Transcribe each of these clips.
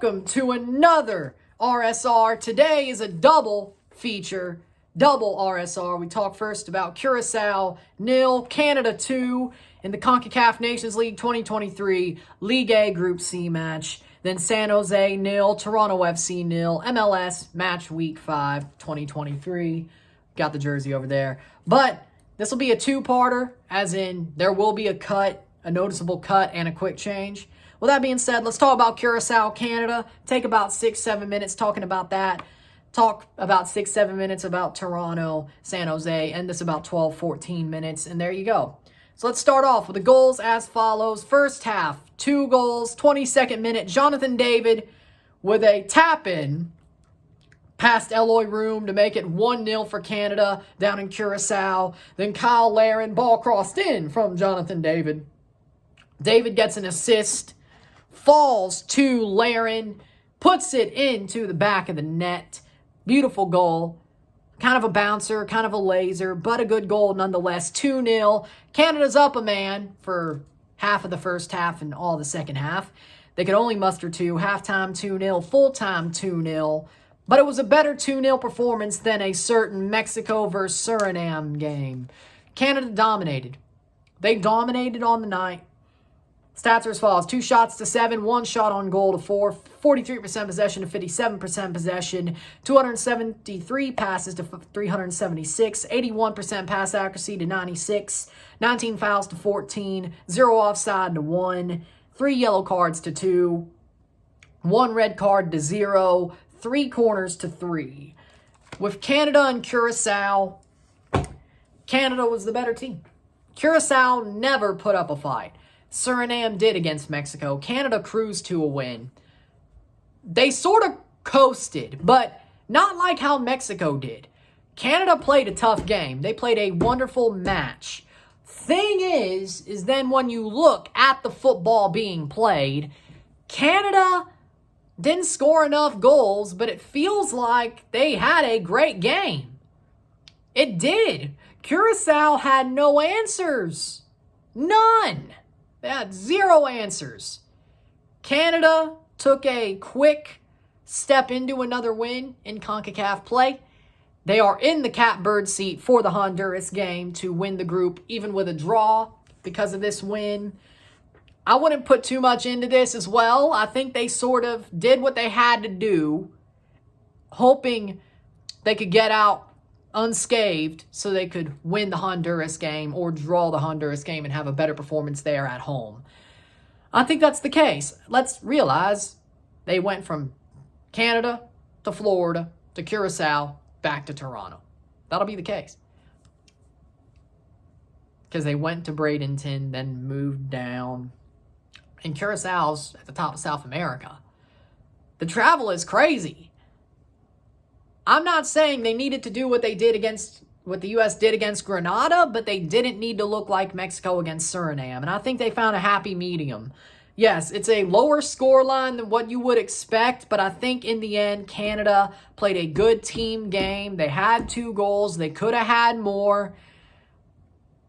welcome to another RSR. Today is a double feature, double RSR. We talk first about Curaçao 0, Canada 2 in the Concacaf Nations League 2023 League A Group C match. Then San Jose 0, Toronto FC 0, MLS match week 5 2023. Got the jersey over there. But this will be a two-parter, as in there will be a cut, a noticeable cut, and a quick change. With that being said, let's talk about Curaçao, Canada. Take about 6-7 minutes talking about that. Talk about 6-7 minutes about Toronto, San Jose, and this about 12-14 minutes, and there you go. So let's start off with the goals as follows. First half, 2 goals, 22nd minute, Jonathan David with a tap-in past Eloy Room to make it 1-0 for Canada down in Curaçao. Then Kyle Larin, ball crossed in from Jonathan David. David gets an assist, falls to Larin, puts it into the back of the net. Beautiful goal. Kind of a bouncer, kind of a laser, but a good goal nonetheless. 2-0. Canada's up a man for half of the first half and all the second half. They could only muster 2. Halftime 2-0, full-time 2-0. But it was a better 2-0 performance than a certain Mexico versus Suriname game. Canada dominated. They dominated on the night. Stats are as follows. 2 shots to 7, 1 shot on goal to 4, 43% possession to 57% possession, 273 passes to 376, 81% pass accuracy to 96, 19 fouls to 14, 0 offside to 1, 3 yellow cards to 2, 1 red card to 0, 3 corners to 3. With Canada and Curaçao, Canada was the better team. Curaçao never put up a fight. Suriname did against Mexico. Canada cruised to a win. They sort of coasted, but not like how Mexico did. Canada played a tough game. They played a wonderful match. Thing is then when you look at the football being played, Canada didn't score enough goals, but it feels like they had a great game. It did. Curaçao had no answers. None. They had 0 answers. Canada took a quick step into another win in CONCACAF play. They are in the catbird seat for the Honduras game to win the group, even with a draw because of this win. I wouldn't put too much into this as well. I think they sort of did what they had to do, hoping they could get out unscathed so they could win the Honduras game or draw the Honduras game and have a better performance there at home. I think that's the case. Let's realize they went from Canada to Florida to Curaçao back to Toronto. That'll be the case. Because they went to Bradenton, then moved down. And Curaçao's at the top of South America. The travel is crazy. I'm not saying they needed to do what they did against, what the U.S. did against Grenada, but they didn't need to look like Mexico against Suriname. And I think they found a happy medium. Yes, it's a lower scoreline than what you would expect, but I think in the end, Canada played a good team game. They had 2 goals. They could have had more.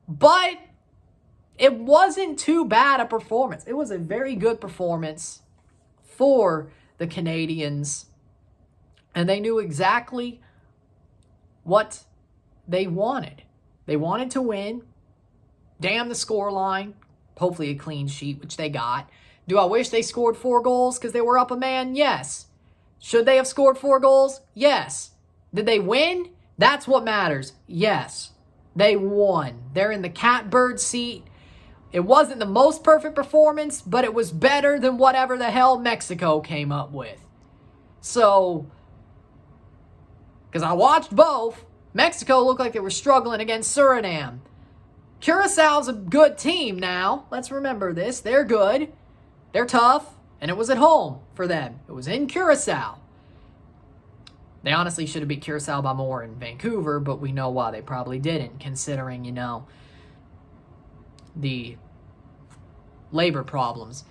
But it wasn't too bad a performance. It was a very good performance for the Canadians. And they knew exactly what they wanted. They wanted to win. Damn the scoreline. Hopefully a clean sheet, which they got. Do I wish they scored 4 goals because they were up a man? Yes. Should they have scored 4 goals? Yes. Did they win? That's what matters. Yes. They won. They're in the catbird seat. It wasn't the most perfect performance, but it was better than whatever the hell Mexico came up with. So, because I watched both, Mexico looked like they were struggling against Suriname. Curaçao's a good team now. Let's remember this. They're good. They're tough. And it was at home for them. It was in Curaçao. They honestly should have beat Curaçao by more in Vancouver, but we know why they probably didn't, considering, the labor problems.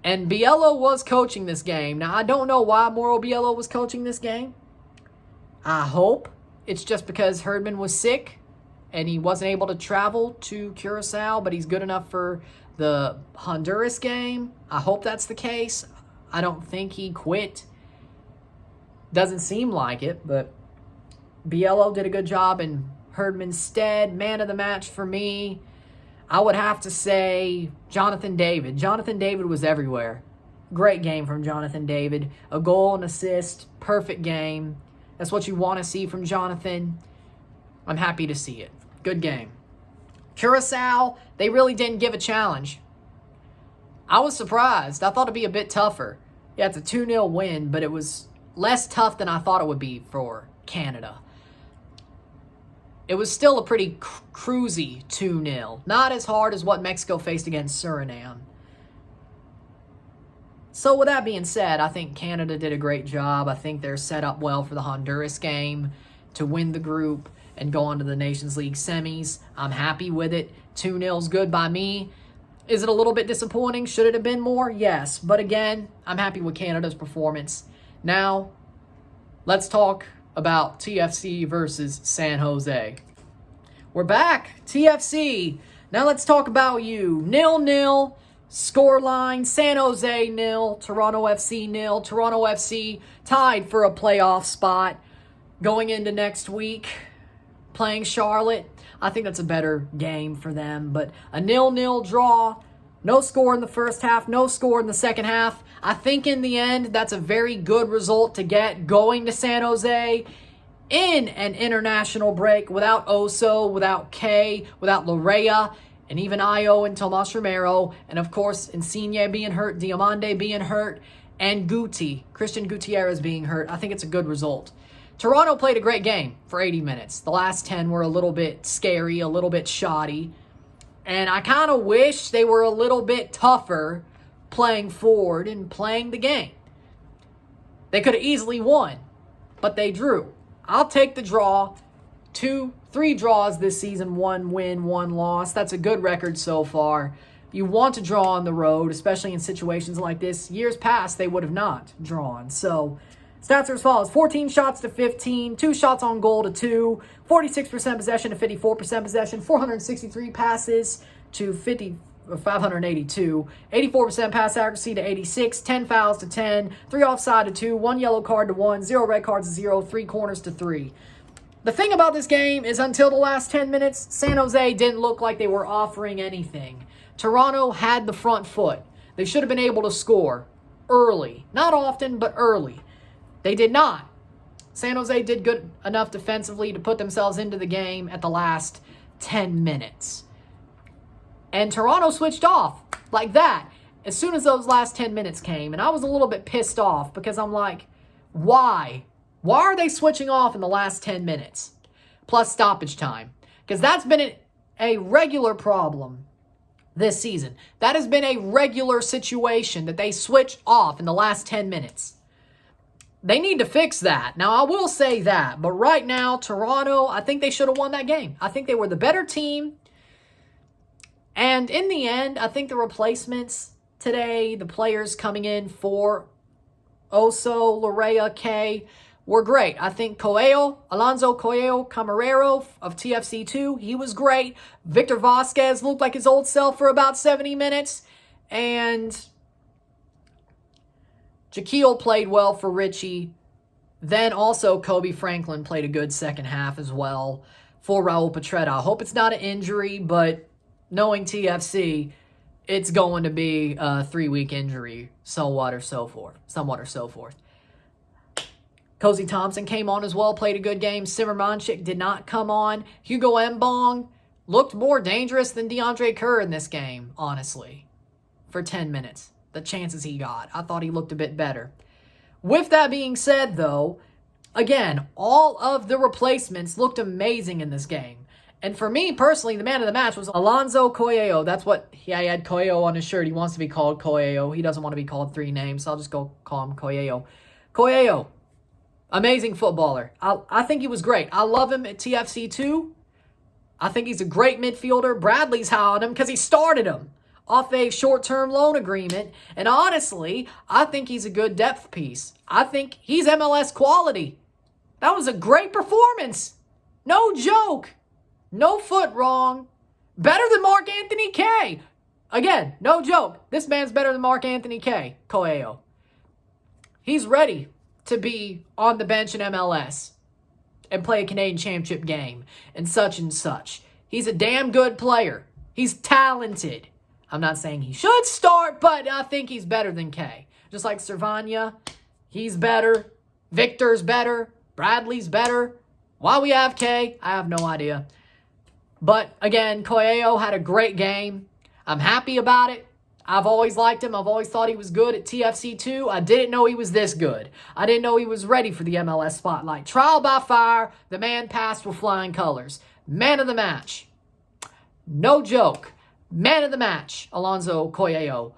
And Biello was coaching this game. Now, I don't know why Mauro Biello was coaching this game. I hope it's just because Herdman was sick and he wasn't able to travel to Curaçao, but he's good enough for the Honduras game. I hope that's the case. I don't think he quit. Doesn't seem like it, but Biello did a good job in Herdman's stead. Man of the match for me, I would have to say Jonathan David. Jonathan David was everywhere. Great game from Jonathan David. A goal, an assist, perfect game. That's what you want to see from Jonathan. I'm happy to see it. Good game. Curaçao, they really didn't give a challenge. I was surprised. I thought it'd be a bit tougher. Yeah, it's a 2-0 win, but it was less tough than I thought it would be for Canada. It was still a pretty cruisy 2-0. Not as hard as what Mexico faced against Suriname. So with that being said, I think Canada did a great job. I think they're set up well for the Honduras game to win the group and go on to the Nations League semis. I'm happy with it. 2-0's good by me. Is it a little bit disappointing? Should it have been more? Yes. But again, I'm happy with Canada's performance. Now, let's talk about TFC versus San Jose. We're back. TFC. Now let's talk about you. 0-0. Scoreline, San Jose 0, Toronto FC 0. Toronto FC tied for a playoff spot going into next week, playing Charlotte. I think that's a better game for them, but a 0-0 draw, no score in the first half, no score in the second half. I think in the end, that's a very good result to get going to San Jose in an international break without Oso, without Kay, without Larea, and even Io and Tomas Romero, and of course, Insigne being hurt, Diamande being hurt, and Christian Gutierrez being hurt. I think it's a good result. Toronto played a great game for 80 minutes. The last 10 were a little bit scary, a little bit shoddy, and I kind of wish they were a little bit tougher playing forward and playing the game. They could have easily won, but they drew. I'll take the draw. 3 draws this season, 1 win, 1 loss. That's a good record so far. You want to draw on the road, especially in situations like this. Years past, they would have not drawn. So, stats are as follows. 14 shots to 15, 2 shots on goal to 2, 46% possession to 54% possession, 463 passes to 582, 84% pass accuracy to 86, 10 fouls to 10, 3 offside to 2, 1 yellow card to 1, 0 red cards to 0, 3 corners to 3. The thing about this game is until the last 10 minutes, San Jose didn't look like they were offering anything. Toronto had the front foot. They should have been able to score early. Not often, but early. They did not. San Jose did good enough defensively to put themselves into the game at the last 10 minutes. And Toronto switched off like that as soon as those last 10 minutes came. And I was a little bit pissed off because I'm like, why? Why are they switching off in the last 10 minutes? Plus stoppage time. Because that's been a regular problem this season. That has been a regular situation that they switch off in the last 10 minutes. They need to fix that. Now, I will say that. But right now, Toronto, I think they should have won that game. I think they were the better team. And in the end, I think the replacements today, the players coming in for Oso, Larea, Kay, were great. I think Alonso Coelho Camarero of TFC2, he was great. Victor Vasquez looked like his old self for about 70 minutes. And Jaquil played well for Richie. Then also Kobe Franklin played a good second half as well for Raul Petretta. I hope it's not an injury, but knowing TFC, it's going to be a 3-week injury, somewhat or so forth. Cozy Thompson came on as well, played a good game. Simmermanchik did not come on. Hugo Mbong looked more dangerous than DeAndre Kerr in this game, honestly, for 10 minutes. The chances he got. I thought he looked a bit better. With that being said, though, again, all of the replacements looked amazing in this game. And for me, personally, the man of the match was Alonso Coelho. That's what, he had Coelho on his shirt. He wants to be called Coelho. He doesn't want to be called 3 names, so I'll just go call him Coelho. Coelho. Amazing footballer. I think he was great. I love him at TFC too. I think he's a great midfielder. Bradley's high on him because he started him off a short-term loan agreement. And honestly, I think he's a good depth piece. I think he's MLS quality. That was a great performance. No joke. No foot wrong. Better than Mark Anthony Kaye. again, no joke. This man's better than Mark Anthony K. Coelho. He's ready to be on the bench in MLS and play a Canadian Championship game and such and such. He's a damn good player. He's talented. I'm not saying he should start, but I think he's better than K. Just like Servania, he's better. Victor's better. Bradley's better. Why we have K, I have no idea. But again, Coelho had a great game. I'm happy about it. I've always liked him. I've always thought he was good at TFC2. I didn't know he was this good. I didn't know he was ready for the MLS spotlight. Trial by fire. The man passed with flying colors. Man of the match. No joke. Man of the match, Alonso Coelho.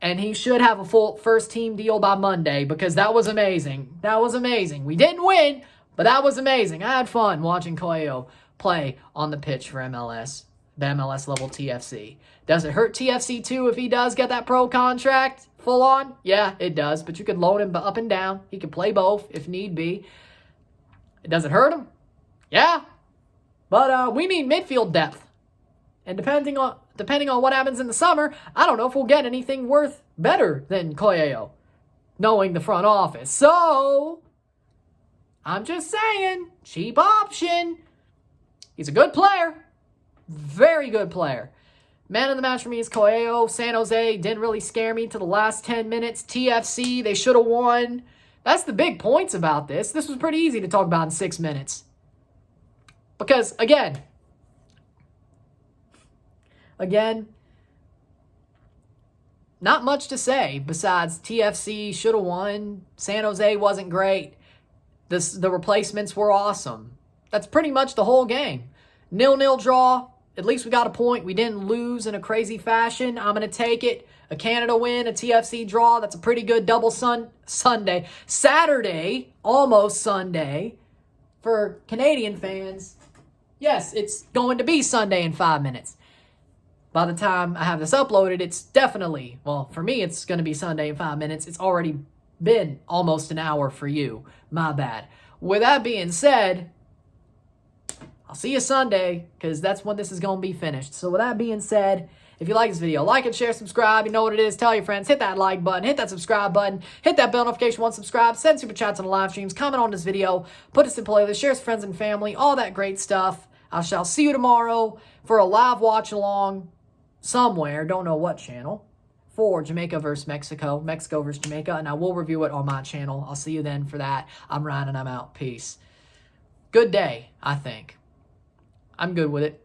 And he should have a full first-team deal by Monday because that was amazing. That was amazing. We didn't win, but that was amazing. I had fun watching Coelho play on the pitch for MLS, the MLS level TFC. Does it hurt TFC too if he does get that pro contract full on? Yeah, it does, but you could loan him up and down. He could play both if need be. Does it hurt him? Yeah, but we need midfield depth. And depending on what happens in the summer, I don't know if we'll get anything worth better than Coelho, knowing the front office. So, I'm just saying, cheap option. He's a good player. Very good player. Man of the match for me is Coelho. San Jose didn't really scare me to the last 10 minutes. TFC, they should have won. That's the big points about this. This was pretty easy to talk about in 6 minutes. Because, again, not much to say besides TFC should have won. San Jose wasn't great. The replacements were awesome. That's pretty much the whole game. 0-0 draw. At least we got a point. We didn't lose in a crazy fashion. I'm going to take it. A Canada win, a TFC draw. That's a pretty good double Sunday. Saturday, almost Sunday, for Canadian fans. Yes, it's going to be Sunday in 5 minutes. By the time I have this uploaded, it's definitely, well, for me, it's going to be Sunday in 5 minutes. It's already been almost an hour for you. My bad. With that being said, I'll see you Sunday, because that's when this is going to be finished. So with that being said, if you like this video, like and share, subscribe. You know what it is. Tell your friends. Hit that like button. Hit that subscribe button. Hit that bell notification once subscribed. Send super chats on the live streams. Comment on this video. Put us in playlist. Share with friends and family. All that great stuff. I shall see you tomorrow for a live watch along somewhere. Don't know what channel. For Jamaica versus Mexico. Mexico versus Jamaica. And I will review it on my channel. I'll see you then for that. I'm Ryan and I'm out. Peace. Good day, I think. I'm good with it.